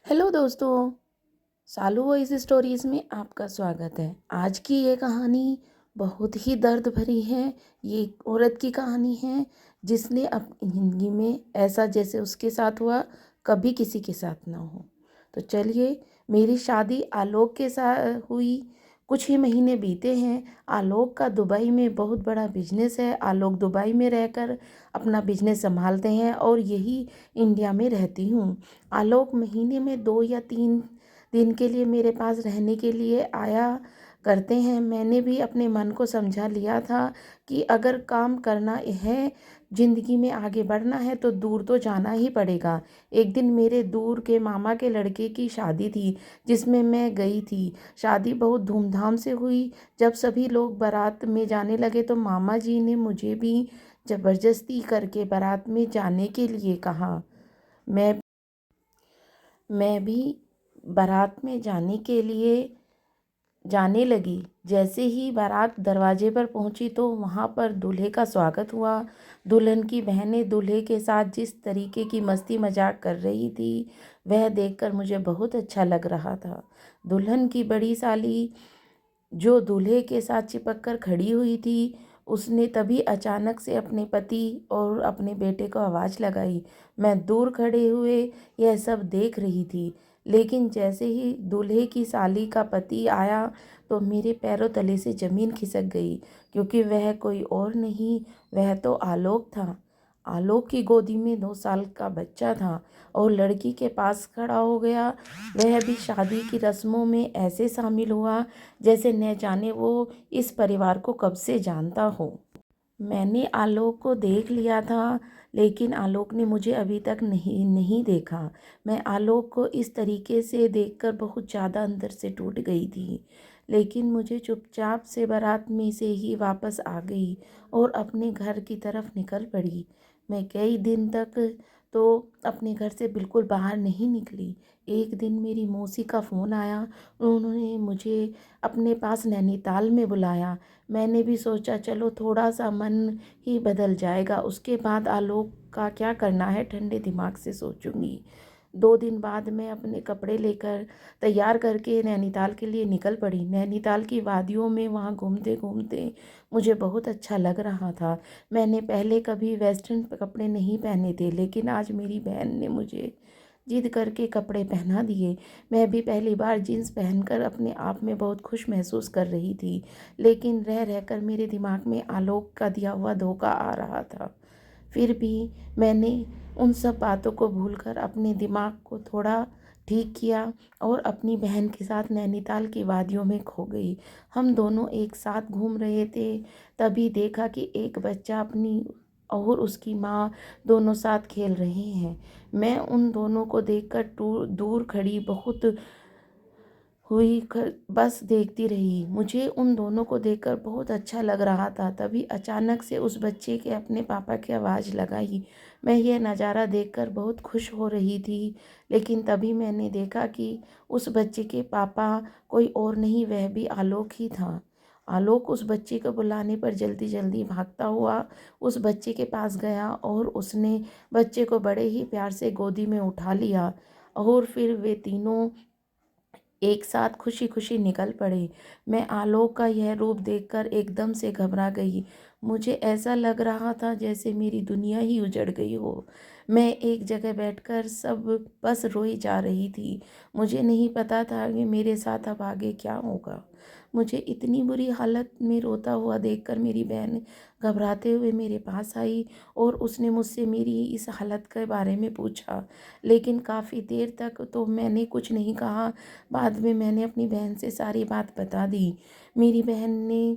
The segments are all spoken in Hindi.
हेलो दोस्तों, सालू वॉइस स्टोरीज़ में आपका स्वागत है। आज की ये कहानी बहुत ही दर्द भरी है। ये एक औरत की कहानी है जिसने अपनी ज़िंदगी में ऐसा जैसे उसके साथ हुआ कभी किसी के साथ ना हो। तो चलिए, मेरी शादी आलोक के साथ हुई। कुछ ही महीने बीते हैं। आलोक का दुबई में बहुत बड़ा बिजनेस है। आलोक दुबई में रहकर अपना बिजनेस संभालते हैं और यही इंडिया में रहती हूँ। आलोक महीने में 2 या 3 दिन के लिए मेरे पास रहने के लिए आया करते हैं। मैंने भी अपने मन को समझा लिया था कि अगर काम करना है, ज़िंदगी में आगे बढ़ना है तो दूर तो जाना ही पड़ेगा। एक दिन मेरे दूर के मामा के लड़के की शादी थी जिसमें मैं गई थी। शादी बहुत धूमधाम से हुई। जब सभी लोग बारात में जाने लगे तो मामा जी ने मुझे भी ज़बरदस्ती करके बारात में जाने के लिए कहा। मैं मैं भी बारात में जाने लगी। जैसे ही बारात दरवाजे पर पहुंची तो वहां पर दूल्हे का स्वागत हुआ। दुल्हन की बहनें दूल्हे के साथ जिस तरीके की मस्ती मजाक कर रही थी वह देखकर मुझे बहुत अच्छा लग रहा था। दुल्हन की बड़ी साली जो दूल्हे के साथ चिपक कर खड़ी हुई थी, उसने तभी अचानक से अपने पति और अपने बेटे को आवाज़ लगाई। मैं दूर खड़े हुए यह सब देख रही थी, लेकिन जैसे ही दूल्हे की साली का पति आया तो मेरे पैरों तले से ज़मीन खिसक गई, क्योंकि वह कोई और नहीं, वह तो आलोक था। आलोक की गोदी में 2 साल का बच्चा था और लड़की के पास खड़ा हो गया। वह भी शादी की रस्मों में ऐसे शामिल हुआ जैसे न जाने वो इस परिवार को कब से जानता हो। मैंने आलोक को देख लिया था, लेकिन आलोक ने मुझे अभी तक नहीं नहीं देखा। मैं आलोक को इस तरीके से देखकर बहुत ज़्यादा अंदर से टूट गई थी, लेकिन मुझे चुपचाप से बारात में से ही वापस आ गई और अपने घर की तरफ निकल पड़ी। मैं कई दिन तक तो अपने घर से बिल्कुल बाहर नहीं निकली। एक दिन मेरी मौसी का फ़ोन आया। उन्होंने मुझे अपने पास नैनीताल में बुलाया। मैंने भी सोचा चलो थोड़ा सा मन ही बदल जाएगा, उसके बाद आलोक का क्या करना है ठंडे दिमाग से सोचूंगी। 2 दिन बाद मैं अपने कपड़े लेकर तैयार करके नैनीताल के लिए निकल पड़ी। नैनीताल की वादियों में वहाँ घूमते घूमते मुझे बहुत अच्छा लग रहा था। मैंने पहले कभी वेस्टर्न कपड़े नहीं पहने थे, लेकिन आज मेरी बहन ने मुझे जिद करके कपड़े पहना दिए। मैं भी पहली बार जीन्स पहनकर अपने आप में बहुत खुश महसूस कर रही थी, लेकिन रह रहकर मेरे दिमाग में आलोक का दिया हुआ धोखा आ रहा था। फिर भी मैंने उन सब बातों को भूलकर अपने दिमाग को थोड़ा ठीक किया और अपनी बहन के साथ नैनीताल की वादियों में खो गई। हम दोनों एक साथ घूम रहे थे, तभी देखा कि एक बच्चा अपनी और उसकी माँ दोनों साथ खेल रहे हैं। मैं उन दोनों को देखकर दूर खड़ी बहुत बस देखती रही। मुझे उन दोनों को देखकर बहुत अच्छा लग रहा था। तभी अचानक से उस बच्चे के अपने पापा की आवाज़ लगाई। मैं यह नज़ारा देखकर बहुत खुश हो रही थी, लेकिन तभी मैंने देखा कि उस बच्चे के पापा कोई और नहीं, वह भी आलोक ही था। आलोक उस बच्चे को बुलाने पर जल्दी जल्दी भागता हुआ उस बच्चे के पास गया और उसने बच्चे को बड़े ही प्यार से गोदी में उठा लिया और फिर वे तीनों एक साथ खुशी खुशी निकल पड़े। मैं आलोक का यह रूप देखकर एकदम से घबरा गई। मुझे ऐसा लग रहा था जैसे मेरी दुनिया ही उजड़ गई हो। मैं एक जगह बैठकर सब बस रोई जा रही थी। मुझे नहीं पता था कि मेरे साथ अब आगे क्या होगा। मुझे इतनी बुरी हालत में रोता हुआ देखकर मेरी बहन घबराते हुए मेरे पास आई और उसने मुझसे मेरी इस हालत के बारे में पूछा, लेकिन काफ़ी देर तक तो मैंने कुछ नहीं कहा। बाद में मैंने अपनी बहन से सारी बात बता दी। मेरी बहन ने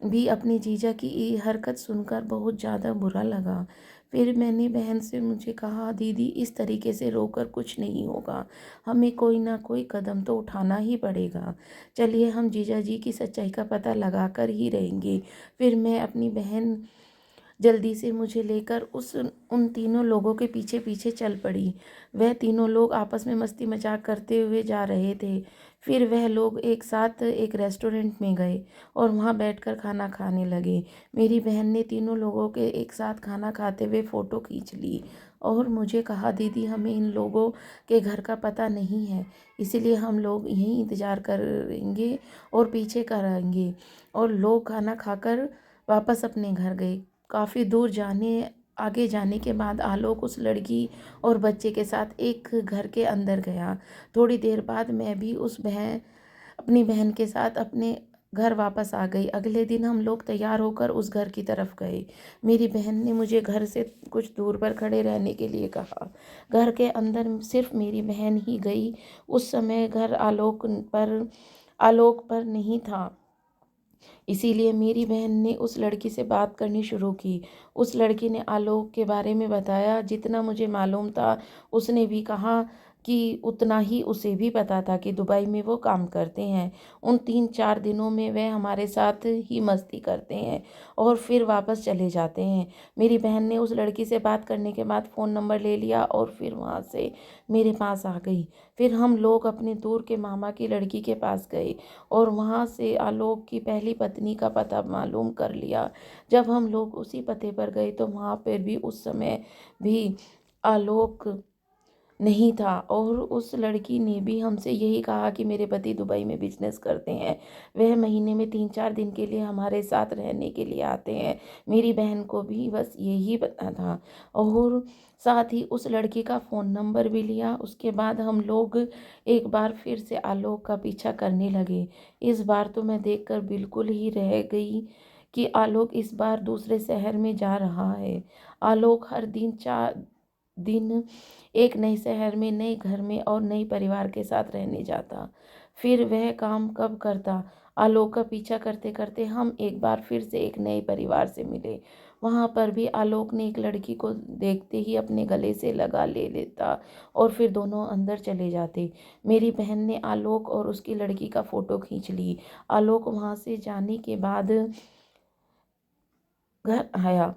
भी अपने जीजा की ये हरकत सुनकर बहुत ज़्यादा बुरा लगा। फिर मैंने बहन से मुझे कहा, दीदी इस तरीके से रोकर कुछ नहीं होगा, हमें कोई ना कोई कदम तो उठाना ही पड़ेगा। चलिए हम जीजा जी की सच्चाई का पता लगा कर ही रहेंगे। फिर मैं अपनी बहन जल्दी से मुझे लेकर उस उन तीनों लोगों के पीछे पीछे चल पड़ी। वह तीनों लोग आपस में मस्ती मजाक करते हुए जा रहे थे। फिर वह लोग एक साथ एक रेस्टोरेंट में गए और वहां बैठकर खाना खाने लगे। मेरी बहन ने तीनों लोगों के एक साथ खाना खाते हुए फ़ोटो खींच ली और मुझे कहा दीदी हमें इन लोगों के घर का पता नहीं है, इसीलिए हम लोग यहीं इंतज़ार करेंगे और पीछे का रहेंगे। और लोग खाना खाकर वापस अपने घर गए। काफ़ी दूर आगे जाने के बाद आलोक उस लड़की और बच्चे के साथ एक घर के अंदर गया। थोड़ी देर बाद मैं भी अपनी बहन के साथ अपने घर वापस आ गई। अगले दिन हम लोग तैयार होकर उस घर की तरफ गए। मेरी बहन ने मुझे घर से कुछ दूर पर खड़े रहने के लिए कहा। घर के अंदर सिर्फ मेरी बहन ही गई। उस समय घर आलोक पर नहीं था, इसीलिए मेरी बहन ने उस लड़की से बात करनी शुरू की। उस लड़की ने आलोक के बारे में बताया। जितना मुझे मालूम था उसने भी कहा कि उतना ही उसे भी पता था कि दुबई में वो काम करते हैं। उन 3-4 दिनों में वह हमारे साथ ही मस्ती करते हैं और फिर वापस चले जाते हैं। मेरी बहन ने उस लड़की से बात करने के बाद फ़ोन नंबर ले लिया और फिर वहाँ से मेरे पास आ गई। फिर हम लोग अपने दूर के मामा की लड़की के पास गए और वहाँ से आलोक की पहली पत्नी का पता मालूम कर लिया। जब हम लोग उसी पते पर गए तो वहाँ पर भी उस समय भी आलोक नहीं था और उस लड़की ने भी हमसे यही कहा कि मेरे पति दुबई में बिजनेस करते हैं, वह महीने में 3-4 दिन के लिए हमारे साथ रहने के लिए आते हैं। मेरी बहन को भी बस यही पता था और साथ ही उस लड़की का फ़ोन नंबर भी लिया। उसके बाद हम लोग एक बार फिर से आलोक का पीछा करने लगे। इस बार तो मैं देखकर बिल्कुल ही रह गई कि आलोक इस बार दूसरे शहर में जा रहा है। आलोक हर दिन 4 दिन एक नए शहर में, नए घर में और नए परिवार के साथ रहने जाता। फिर वह काम कब करता? आलोक का पीछा करते करते हम एक बार फिर से एक नए परिवार से मिले। वहाँ पर भी आलोक ने एक लड़की को देखते ही अपने गले से लगा ले लेता और फिर दोनों अंदर चले जाते। मेरी बहन ने आलोक और उसकी लड़की का फ़ोटो खींच ली। आलोक वहाँ से जाने के बाद घर आया।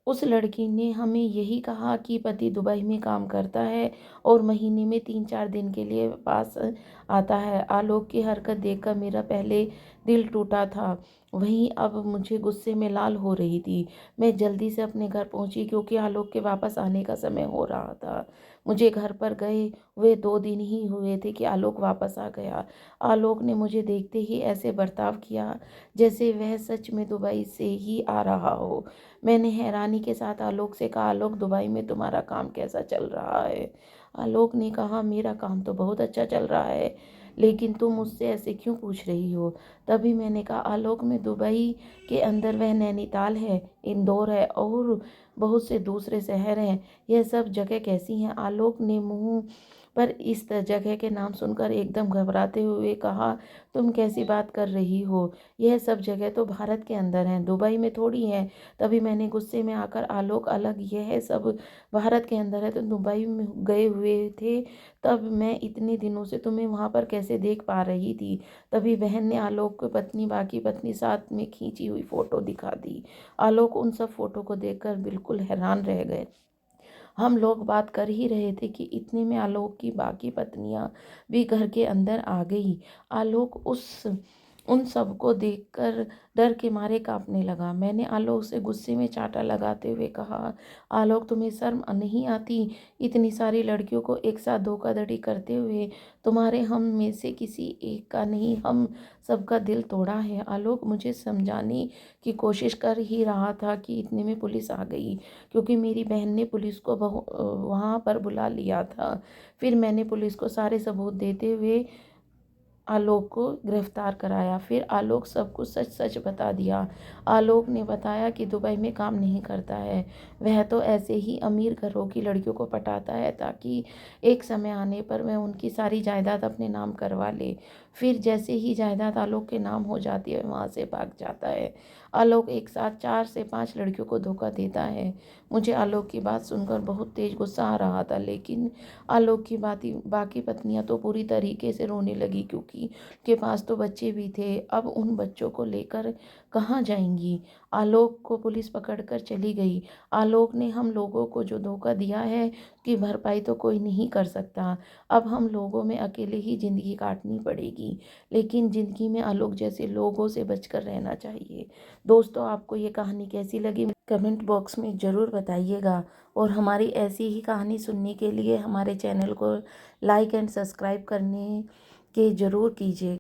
उस लड़की ने हमें यही कहा कि पति दुबई में काम करता है और महीने में 3-4 दिन के लिए पास आता है। आलोक की हरकत देखकर मेरा पहले दिल टूटा था, वहीं अब मुझे गुस्से में लाल हो रही थी। मैं जल्दी से अपने घर पहुंची क्योंकि आलोक के वापस आने का समय हो रहा था। मुझे घर पर गए हुए 2 दिन ही हुए थे कि आलोक वापस आ गया। आलोक ने मुझे देखते ही ऐसे बर्ताव किया जैसे वह सच में दुबई से ही आ रहा हो। मैंने हैरानी के साथ आलोक से कहा, आलोक दुबई में तुम्हारा काम कैसा चल रहा है? आलोक ने कहा, मेरा काम तो बहुत अच्छा चल रहा है, लेकिन तुम मुझसे ऐसे क्यों पूछ रही हो? तभी मैंने कहा, आलोक में दुबई के अंदर वह नैनीताल है, इंदौर है और बहुत से दूसरे शहर हैं। यह सब जगह कैसी हैं? आलोक ने मुंह पर इस जगह के नाम सुनकर एकदम घबराते हुए कहा, तुम कैसी बात कर रही हो? यह सब जगह तो भारत के अंदर हैं, दुबई में थोड़ी हैं। तभी मैंने गुस्से में आकर, आलोक अलग यह सब भारत के अंदर है तो दुबई में गए हुए थे, तब मैं इतने दिनों से तुम्हें वहाँ पर कैसे देख पा रही थी? तभी बहन ने आलोक को बाकी पत्नी साथ में खींची हुई फ़ोटो दिखा दी। आलोक उन सब फ़ोटो को देखकर बिल्कुल हैरान रह गए। हम लोग बात कर ही रहे थे कि इतने में आलोक की बाकी पत्नियां भी घर के अंदर आ गई। आलोक उन सबको देखकर डर के मारे कांपने लगा। मैंने आलोक से गुस्से में चांटा लगाते हुए कहा, आलोक तुम्हें शर्म नहीं आती? इतनी सारी लड़कियों को एक साथ धोखाधड़ी करते हुए तुम्हारे हम में से किसी एक का नहीं, हम सबका दिल तोड़ा है। आलोक मुझे समझाने की कोशिश कर ही रहा था कि इतने में पुलिस आ गई, क्योंकि मेरी बहन ने पुलिस को वहाँ पर बुला लिया था। फिर मैंने पुलिस को सारे सबूत देते हुए आलोक को गिरफ्तार कराया। फिर आलोक सब कुछ सच सच बता दिया। आलोक ने बताया कि दुबई में काम नहीं करता है, वह तो ऐसे ही अमीर घरों की लड़कियों को पटाता है ताकि एक समय आने पर वह उनकी सारी जायदाद अपने नाम करवा ले। फिर जैसे ही जायदाद आलोक के नाम हो जाती है वहाँ से भाग जाता है। आलोक एक साथ 4 से 5 लड़कियों को धोखा देता है। मुझे आलोक की बात सुनकर बहुत तेज गुस्सा आ रहा था, लेकिन आलोक की बाकी पत्नियां तो पूरी तरीके से रोने लगी क्योंकि उनके पास तो बच्चे भी थे। अब उन बच्चों को लेकर कहाँ जाएंगी? आलोक को पुलिस पकड़कर चली गई। आलोक ने हम लोगों को जो धोखा दिया है उसकी भरपाई तो कोई नहीं कर सकता। अब हम लोगों में अकेले ही ज़िंदगी काटनी पड़ेगी, लेकिन ज़िंदगी में आलोक जैसे लोगों से बचकर रहना चाहिए। दोस्तों, आपको ये कहानी कैसी लगी? कमेंट बॉक्स में ज़रूर बताइएगा। और हमारी ऐसी ही कहानी सुनने के लिए हमारे चैनल को लाइक एंड सब्सक्राइब करने के ज़रूर कीजिए।